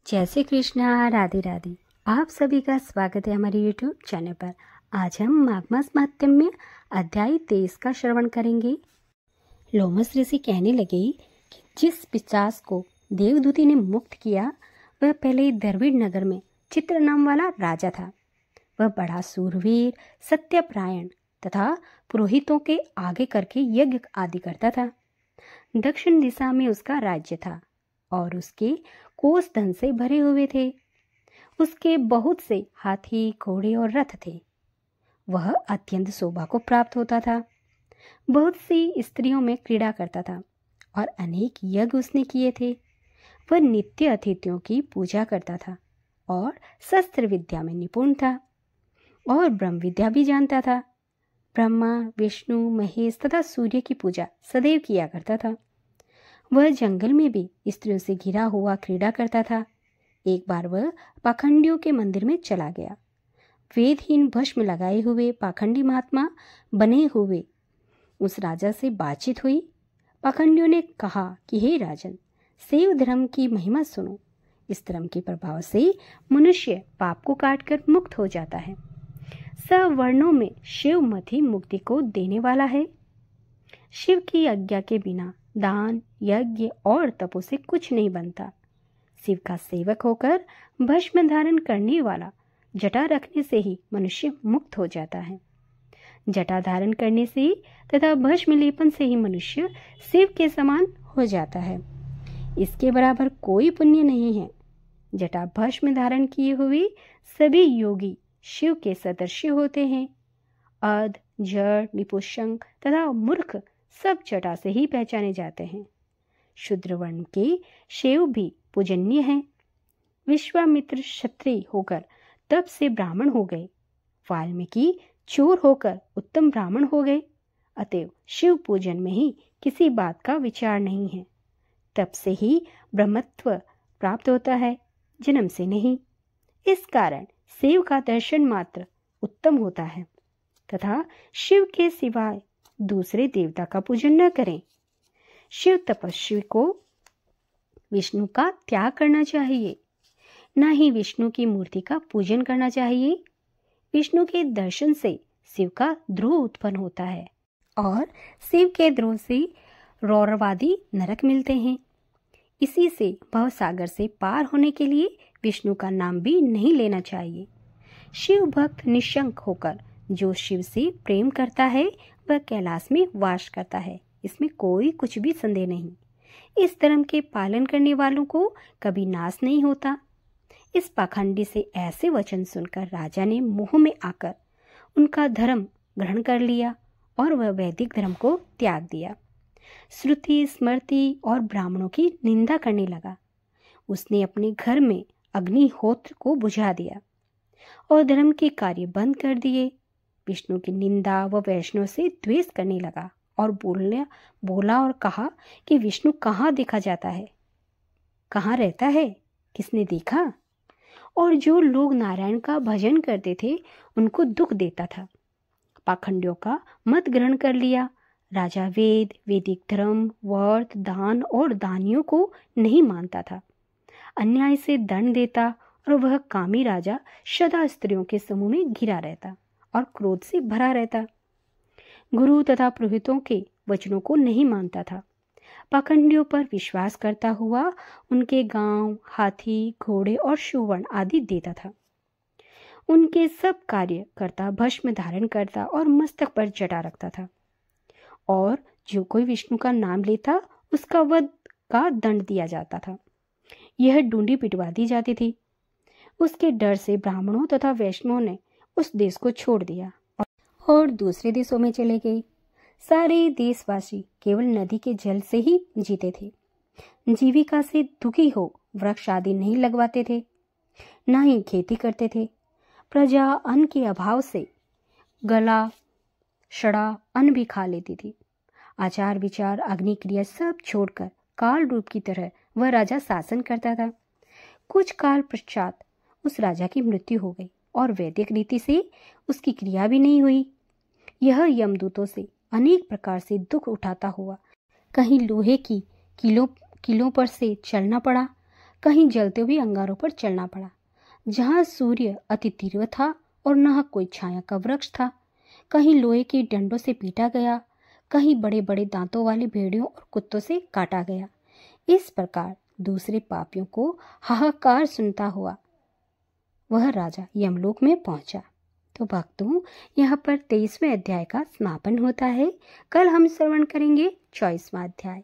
जय श्री कृष्णा, राधे राधे। आप सभी का स्वागत है हमारे यूट्यूब चैनल पर। आज हम माघ मास महात्म्य अध्याय 23 का श्रवण करेंगे। लोमस ऋषि कहने लगे कि जिस पिशाच को देवदूती ने मुक्त किया वह पहले द्रविड़ नगर में चित्र नाम वाला राजा था। वह बड़ा सूरवीर, सत्यपरायण तथा पुरोहितों के आगे करके यज्ञ आदि करता था। दक्षिण दिशा में उसका राज्य था और उसके कोष धन से भरे हुए थे। उसके बहुत से हाथी, घोड़े और रथ थे। वह अत्यंत शोभा को प्राप्त होता था। बहुत सी स्त्रियों में क्रीड़ा करता था और अनेक यज्ञ उसने किए थे। वह नित्य अतिथियों की पूजा करता था और शस्त्र विद्या में निपुण था और ब्रह्म विद्या भी जानता था। ब्रह्मा, विष्णु, महेश तथा सूर्य की पूजा सदैव किया करता था। वह जंगल में भी स्त्रियों से घिरा हुआ क्रीड़ा करता था। एक बार वह पाखंडियों के मंदिर में चला गया। वेदहीन भस्म लगाए हुए पाखंडी महात्मा बने हुए उस राजा से बातचीत हुई। पाखंडियों ने कहा कि हे राजन, शैव धर्म की महिमा सुनो। इस धर्म के प्रभाव से मनुष्य पाप को काटकर मुक्त हो जाता है। सब वर्णों में शिव मत ही मुक्ति को देने वाला है। शिव की आज्ञा के बिना दान, यज्ञ और तपों से कुछ नहीं बनता। शिव का सेवक होकर भस्म धारण करने वाला जटा रखने से ही मनुष्य मुक्त हो जाता है। जटा धारण करने से तथा भस्म लेपन से ही मनुष्य शिव के समान हो जाता है। इसके बराबर कोई पुण्य नहीं है। जटा भस्म धारण किए हुए सभी योगी शिव के सदृश होते हैं। अध, जड़, निपुषंग तथा मूर्ख सब जटा से ही पहचाने जाते हैं। शूद्र वर्ण के शिव भी पूजनीय हैं। विश्वामित्र क्षत्रिय होकर तप से ब्राह्मण हो गए। वाल्मीकि चोर होकर उत्तम ब्राह्मण हो गए। अतएव शिव पूजन में ही किसी बात का विचार नहीं है। तप से ही ब्रह्मत्व प्राप्त होता है, जन्म से नहीं। इस कारण शिव का दर्शन मात्र उत्तम होता है तथा शिव के सिवाय दूसरे देवता का पूजन न करें। शिव तपस्वी को विष्णु का त्याग करना चाहिए, न ही विष्णु की मूर्ति का पूजन करना चाहिए। विष्णु के दर्शन से शिव का द्रोह उत्पन्न होता है और शिव के द्रोह से रौरवादी नरक मिलते हैं। इसी से भवसागर से पार होने के लिए विष्णु का नाम भी नहीं लेना चाहिए। शिव भक्त निशंक होकर जो शिव से प्रेम करता है वह कैलाश में वास करता है। इसमें कोई कुछ भी संदेह नहीं। इस धर्म के पालन करने वालों को कभी नाश नहीं होता। इस पाखंडी से ऐसे वचन सुनकर राजा ने मोह में आकर उनका धर्म ग्रहण कर लिया और वह वैदिक धर्म को त्याग दिया। श्रुति, स्मृति और ब्राह्मणों की निंदा करने लगा। उसने अपने घर में अग्निहोत्र को बुझा दिया और धर्म के कार्य बंद कर दिए। विष्णु की निंदा व वैष्णव से द्वेष करने लगा और बोला और कहा कि विष्णु कहाँ देखा जाता है, कहाँ रहता है, किसने देखा। और जो लोग नारायण का भजन करते थे उनको दुख देता था। पाखंडियों का मत ग्रहण कर लिया। राजा वेद, वैदिक धर्म, व्रत, दान और दानियों को नहीं मानता था। अन्याय से दंड देता और वह कामी राजा सदा स्त्रियों के समूह में घिरा रहता और क्रोध से भरा रहता। गुरु तथा पुरोहितों के वचनों को नहीं मानता था। पाखंडियों पर विश्वास करता हुआ उनके गांव, हाथी, घोड़े और सुवर्ण आदि देता था। उनके सब कार्य करता, भस्म धारण करता और मस्तक पर जटा रखता था। और जो कोई विष्णु का नाम लेता उसका वध का दंड दिया जाता था। यह डूंडी पिटवा दी जाती थी। उसके डर से ब्राह्मणों तथा वैष्णवों ने उस देश को छोड़ दिया और दूसरे देशों में चले गए। सारे देशवासी केवल नदी के जल से ही जीते थे। जीविका से दुखी हो वृक्ष आदि नहीं लगवाते थे, न ही खेती करते थे। प्रजा अन्न के अभाव से गला सड़ा अन्न भी खा लेती थी। आचार विचार, अग्नि क्रिया सब छोड़कर काल रूप की तरह वह राजा शासन करता था। कुछ काल पश्चात उस राजा की मृत्यु हो गई और वैदिक रीति से उसकी क्रिया भी नहीं हुई। यह यमदूतों से अनेक प्रकार से दुख उठाता हुआ कहीं लोहे की किलों पर से चलना पड़ा, कहीं जलते हुए अंगारों पर चलना पड़ा, जहाँ सूर्य अति तीव्र था और न कोई छाया का वृक्ष था। कहीं लोहे के डंडों से पीटा गया, कहीं बड़े बड़े दांतों वाली भेड़ियों और कुत्तों से काटा गया। इस प्रकार दूसरे पापियों को हाहाकार सुनता हुआ वह राजा यमलोक में पहुंचा। तो भक्तों, यहाँ पर 23वें अध्याय का समापन होता है। कल हम श्रवण करेंगे 24वां अध्याय।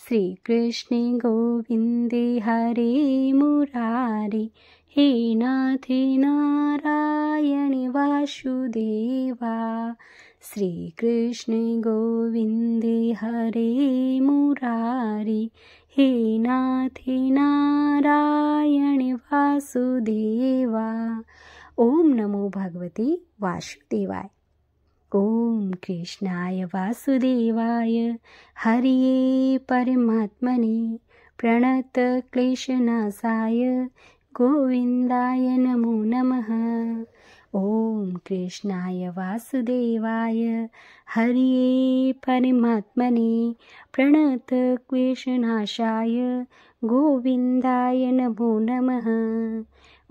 श्री कृष्ण गोविंदे हरे मुरारे, हे नाथ नारायण वासुदेवा। श्री कृष्ण गोविंदे हरे मुरारे, हे नाथ नारायण वासुदेवा। ओम नमो भगवते वासुदेवाय। ओम कृष्णाय वासुदेवाय हरिये परमात्मने प्रणत क्लेशनाशाय गोविंदाय नमो नमः। ओम कृष्णाय वासुदेवाय हरिये परमात्मने प्रणत क्लेशनाशाय गोविंदाय नमो नमः।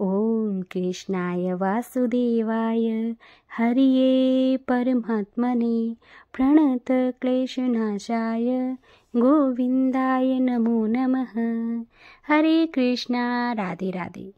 ओम कृष्णाय वासुदेवाय हरिये परमात्मने प्रणत क्लेशनाशाय गोविंदाय नमो नमः। हरे कृष्णा। राधे राधे।